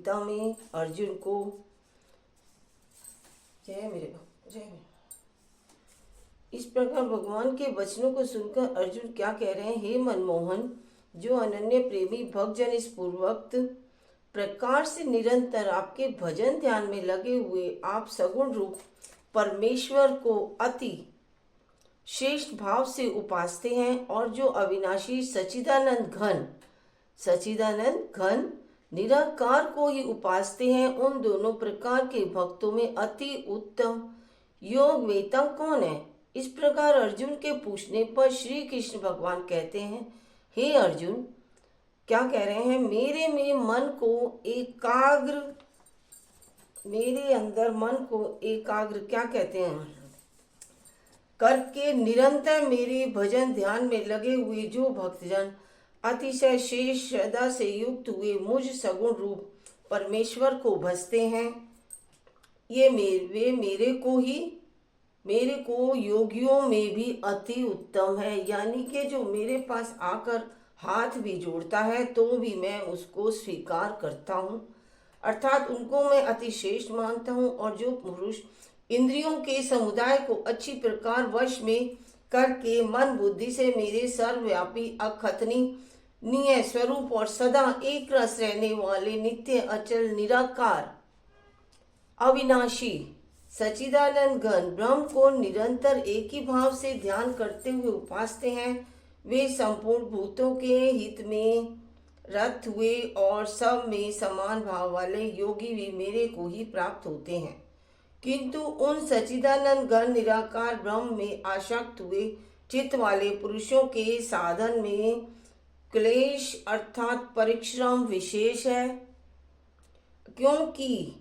गीता में अर्जुन को जय इस प्रकार भगवान के वचनों को सुनकर अर्जुन क्या कह रहे हैं? हे मनमोहन, जो अनन्य प्रेमी भक्तजन इस पूर्वोक्त प्रकार से निरंतर आपके भजन ध्यान में लगे हुए आप सगुण रूप परमेश्वर को अति श्रेष्ठ भाव से उपासते हैं और जो अविनाशी सच्चिदानंद घन निराकार को ही उपासते हैं, उन दोनों प्रकार के भक्तों में अति उत्तम योग वेता कौन है? इस प्रकार अर्जुन के पूछने पर श्री कृष्ण भगवान कहते हैं, हे अर्जुन, क्या कह रहे हैं? मेरे अंदर मन को एकाग्र क्या कहते हैं करके निरंतर मेरे भजन ध्यान में लगे हुए जो भक्तजन अतिशय शेष श्रद्धा से युक्त हुए मुझ सगुण रूप परमेश्वर को भजते हैं, वे मेरे को योगियों में भी अति उत्तम है। यानी कि जो मेरे पास आकर हाथ भी जोड़ता है तो भी मैं उसको स्वीकार करता हूँ, अर्थात उनको मैं अति श्रेष्ठ मानता हूँ। और जो पुरुष इंद्रियों के समुदाय को अच्छी प्रकार वश में करके मन बुद्धि से मेरे सर्वव्यापी अखतनीय स्वरूप और सदा एक रस रहने वाले नित्य अचल निराकार अविनाशी सच्चिदानंद घन ब्रह्म को निरंतर एक ही भाव से ध्यान करते हुए उपासते हैं, वे संपूर्ण भूतों के हित में रत हुए और सब में समान भाव वाले योगी भी मेरे को ही प्राप्त होते हैं। किंतु उन सच्चिदानंद घन निराकार ब्रह्म में आसक्त हुए चित्त वाले पुरुषों के साधन में क्लेश अर्थात परिश्रम विशेष है, क्योंकि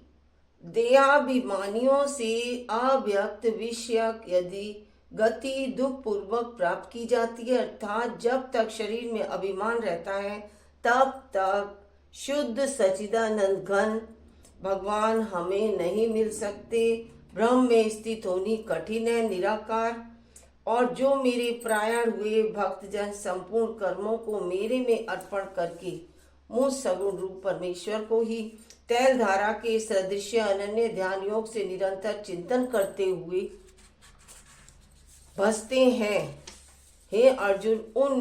देहाभिमानियों से अव्यक्त विषयक यदि गति दुख पूर्वक प्राप्त की जाती है, अर्थात जब तक शरीर में अभिमान रहता है तब तक शुद्ध सच्चिदानंद घन भगवान हमें नहीं मिल सकते। ब्रह्म में स्थित होनी कठिन है, निराकार। और जो मेरे प्रायण हुए भक्तजन संपूर्ण कर्मों को मेरे में अर्पण करके मुझ सगुण रूप परमेश्वर को ही तैल धारा के सदृश अनन्य ध्यान योग से निरंतर चिंतन करते हुए भजते हैं, हे अर्जुन, उन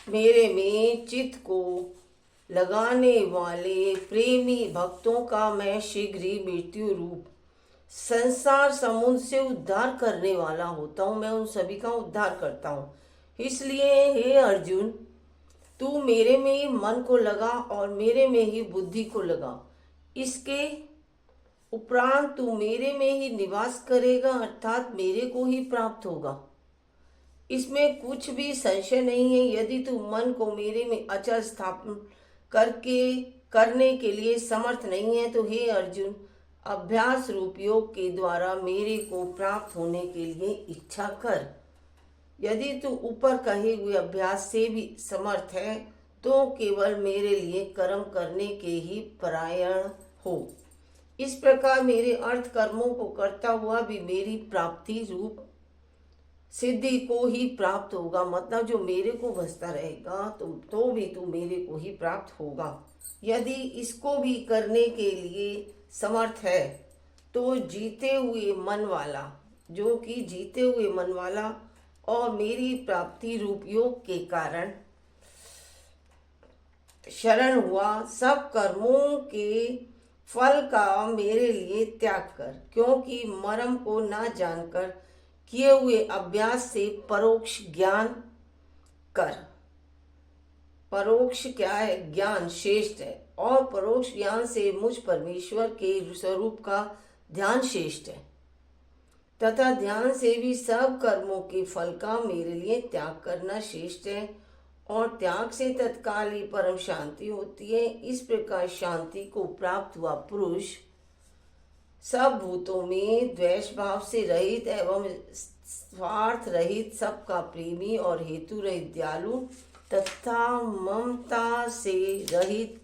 मेरे में चित्त को लगाने वाले प्रेमी भक्तों का मैं शीघ्र ही मृत्यु रूप संसार समुद्र से उद्धार करने वाला होता हूँ। मैं उन सभी का उद्धार करता हूँ। इसलिए हे अर्जुन, तू मेरे में ही मन को लगा और मेरे में ही बुद्धि को लगा। इसके उपरांत तू मेरे में ही निवास करेगा, अर्थात मेरे को ही प्राप्त होगा। इसमें कुछ भी संशय नहीं है। यदि तू मन को मेरे में अचल स्थापन करने के लिए समर्थ नहीं है तो हे अर्जुन, अभ्यास रूप योग के द्वारा मेरे को प्राप्त होने के लिए इच्छा कर। यदि तू ऊपर कहे हुए अभ्यास से भी समर्थ है तो केवल मेरे लिए कर्म करने के ही परायण हो। इस प्रकार मेरे अर्थ कर्मों को करता हुआ भी मेरी प्राप्ति रूप सिद्धि को ही प्राप्त होगा। मतलब जो मेरे को भजता रहेगा तो भी तू मेरे को ही प्राप्त होगा। यदि इसको भी करने के लिए समर्थ है तो जीते हुए मन वाला और मेरी प्राप्ति रूप योग के कारण शरण हुआ सब कर्मों के फल का मेरे लिए त्याग कर, क्योंकि मर्म को ना जानकर किए हुए अभ्यास से परोक्ष ज्ञान कर। परोक्ष क्या है? ज्ञान श्रेष्ठ है और परोक्ष ज्ञान से मुझ परमेश्वर के स्वरूप का ध्यान श्रेष्ठ है, तथा ध्यान से भी सब कर्मों के फल का मेरे लिए त्याग करना श्रेष्ठ है। और त्याग से तत्काल ही परम शांति होती है। इस प्रकार शांति को प्राप्त हुआ पुरुष सब भूतों में द्वेष भाव से रहित एवं स्वार्थ रहित, सबका प्रेमी और हेतु रहित, दयालु तथा ममता से रहित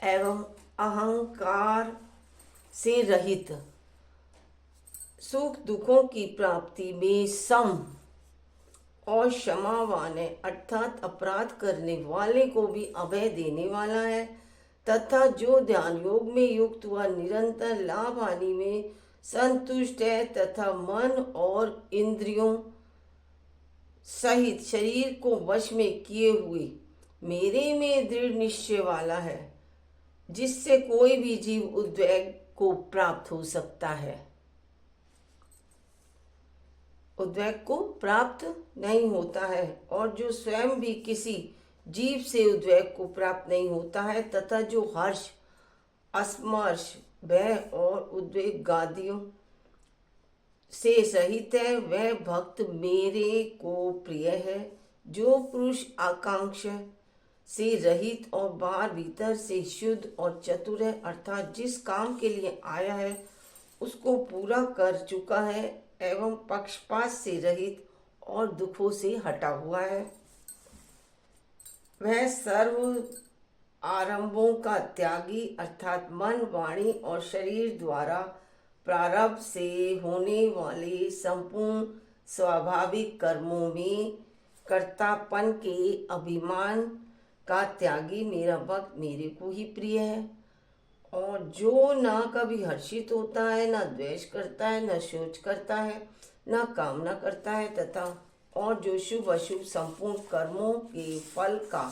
एवं अहंकार से रहित, सुख दुखों की प्राप्ति में सम और क्षमावान है, अर्थात अपराध करने वाले को भी अभय देने वाला है तथा जो ध्यान योग में युक्त हुआ निरंतर लाभ हानि में संतुष्ट है तथा मन और इंद्रियों सहित शरीर को वश में किए हुए मेरे में दृढ़ निश्चय वाला है, जिससे कोई भी जीव उद्वेग को प्राप्त हो सकता है, उद्वेग को प्राप्त नहीं होता है, और जो स्वयं भी किसी जीव से उद्वेग को प्राप्त नहीं होता है तथा जो हर्ष, अस्मर्श, भय और उद्वेग आदियों से रहित है, वह भक्त मेरे को प्रिय है। जो पुरुष आकांक्षा से रहित और बाहर भीतर से शुद्ध और चतुर है, अर्थात जिस काम के लिए आया है उसको पूरा कर चुका है एवं पक्षपात से रहित और दुखों से हटा हुआ है, वह सर्व आरंभों का त्यागी अर्थात मन, वाणी और शरीर द्वारा प्रारब्ध से होने वाले संपूर्ण स्वाभाविक कर्मों में कर्तापन के अभिमान का त्यागी मेरा भक्त मेरे को ही प्रिय है। और जो ना कभी हर्षित होता है, ना द्वेष करता है, ना शोच करता है, ना कामना करता है तथा और जो शुभ अशुभ संपूर्ण कर्मों के फल का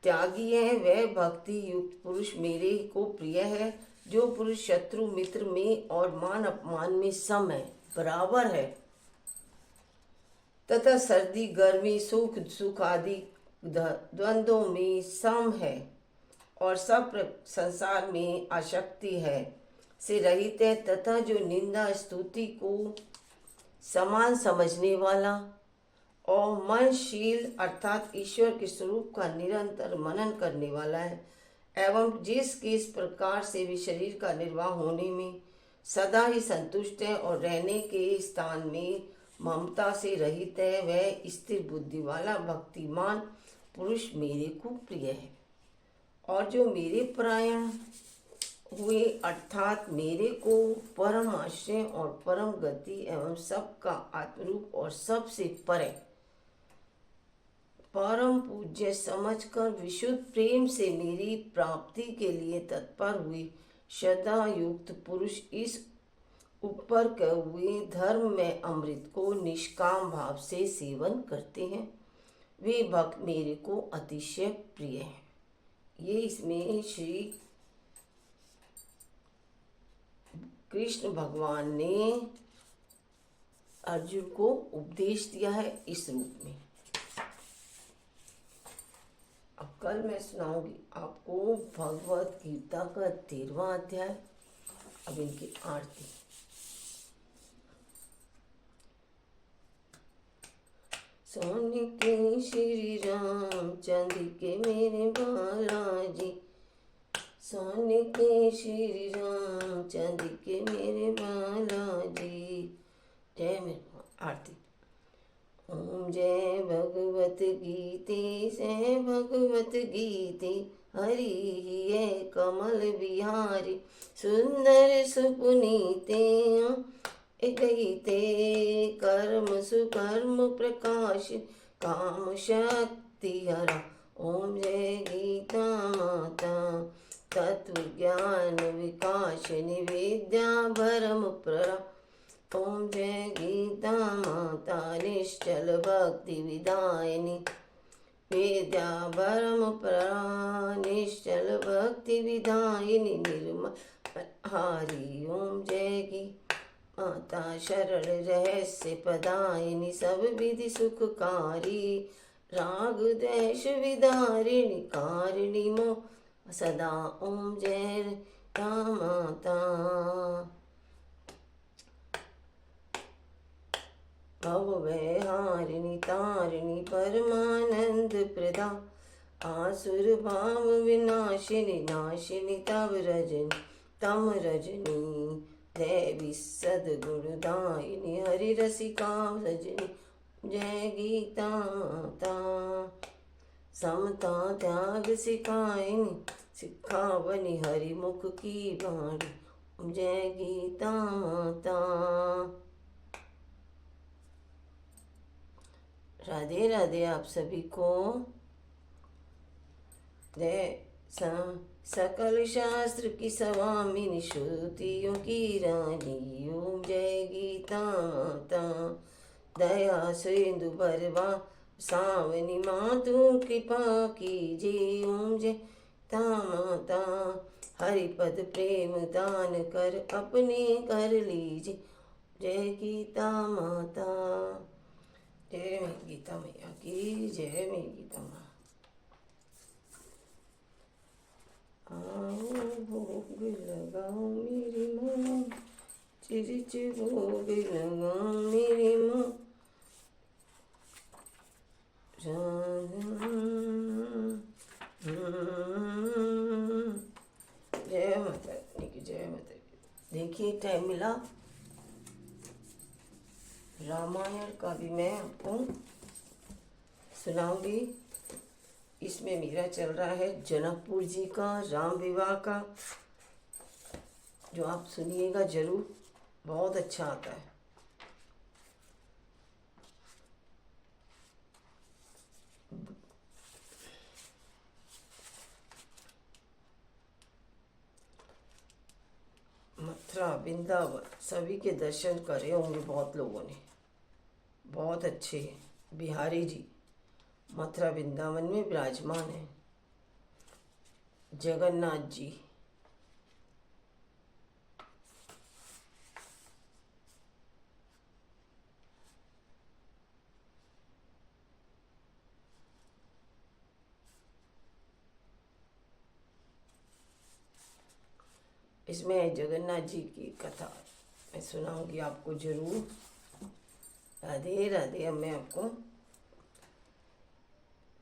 त्यागी है, वह भक्ति युक्त पुरुष मेरे को प्रिय है। जो पुरुष शत्रु मित्र में और मान अपमान में सम है, बराबर है तथा सर्दी गर्मी सुख सुख आदि द्वंद्वों में सम है और सब संसार में आसक्ति है से रहित है तथा जो निंदा स्तुति को समान समझने वाला और मनशील अर्थात ईश्वर के स्वरूप का निरंतर मनन करने वाला है एवं जिस किस प्रकार से भी शरीर का निर्वाह होने में सदा ही संतुष्ट है और रहने के स्थान में ममता से रहित है, वह स्थिर बुद्धि वाला भक्तिमान पुरुष मेरे को प्रिय है। और जो मेरे परायण हुए अर्थात मेरे को परम आश्रय और परम गति एवं सबका आत्मरूप और सबसे परे परम पूज्य समझकर विशुद्ध प्रेम से मेरी प्राप्ति के लिए तत्पर हुए श्रद्धा युक्त पुरुष इस ऊपर कहे हुए धर्म में अमृत को निष्काम भाव से सेवन करते हैं, वे भक्त मेरे को अतिशय प्रिय हैं। ये इसमें श्री कृष्ण भगवान ने अर्जुन को उपदेश दिया है इस रूप में। अब कल मैं सुनाऊंगी आपको भगवत गीता का 13वां अध्याय। अब इनकी आरती। सोने के श्री रामचंद्र के मेरे बालाजी, सोने के श्री रामचंद्र के मेरे बालाजी। जय मेरे आरती। ओम जय भगवत गीते से भगवत गीते, हरि ये कमल बिहारी सुंदर सुपुनीते, गीते कर्म सुकर्म प्रकाश काम शक्ति हरा। ओम जय गीता माता तत्व ज्ञान विकास निवेद्या भरम प्ररा। ओम जय गीता माता निश्चल भक्ति विदायिनी वेद्या भरम प्ररा, निश्चल भक्ति विदायिनी निर्मल हारी। ओम जय गीता माता शरण रहस्य पदायिनी सब विधि सुखकारी, राग द्वेष विदारिणी कारिणी मो सदा। ओम जय माता भवभयहारिणी तारिणी परमानंद प्रदा, आसुर भाव विनाशिनी नाशिनी तव रजनी तम रजनी, देवी सद्गुणदायिनी हरि रसिका रजनी। जय गीता माता समता त्याग सिखाइनी सिखावनी हरि मुख की बाणी। जय गीता माता। राधे राधे आप सभी को। जय सा सकल शास्त्र की स्वामिनी श्रुतियों की रानी ओम जय गीता माता दया सिंधु भरवा सावनी मातु कृपा कीजिए ओम जय ता माता हरिपद प्रेम दान कर अपने कर लीजिए जय गीता माता। जय मैं गीता मैया की जय। मैं गीता माँ आओ भोग लगाओ मेरी माँ चिरिच भोग लगाओ मेरी माँ जय माता रानी की जय माता की। देखिए टाइम मिला रामायण का भी मैं आपको सुनाऊंगी। इसमें मेरा चल रहा है जनकपुर जी का राम विवाह का, जो आप सुनिएगा जरूर, बहुत अच्छा आता है। मथुरा वृंदावन सभी के दर्शन करे होंगे बहुत लोगों ने, बहुत अच्छे बिहारी जी मथुरा वृंदावन में विराजमान है। जगन्नाथ जी इसमें जगन्नाथ जी की कथा मैं सुनाऊंगी आपको जरूर। राधे राधे। अब मैं आपको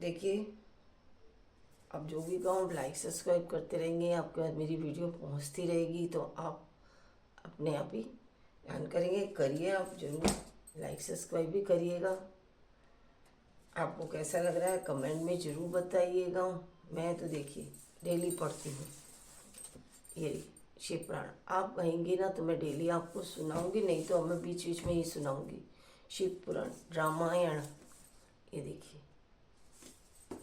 देखिए, अब जो भी कहूँ लाइक सब्सक्राइब करते रहेंगे, आपके पास मेरी वीडियो पहुँचती रहेगी तो आप अपने आप ही ध्यान करेंगे। करिए आप जरूर, लाइक सब्सक्राइब भी करिएगा। आपको कैसा लग रहा है कमेंट में ज़रूर बताइएगा। मैं तो देखिए डेली पढ़ती हूँ ये शिव पुराण। आप कहेंगे ना तो मैं डेली आपको सुनाऊंगी, नहीं तो मैं बीच बीच में ही सुनाऊंगी शिव पुराण, रामायण, ये देखिए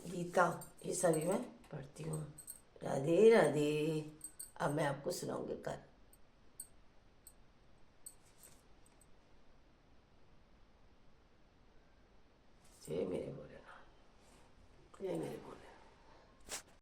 गीता, ये सभी मैं पढ़ती हूँ। राधे राधे। अब मैं आपको सुनाऊंगी कल। जय मेरे भोलेनाथ, जय मेरे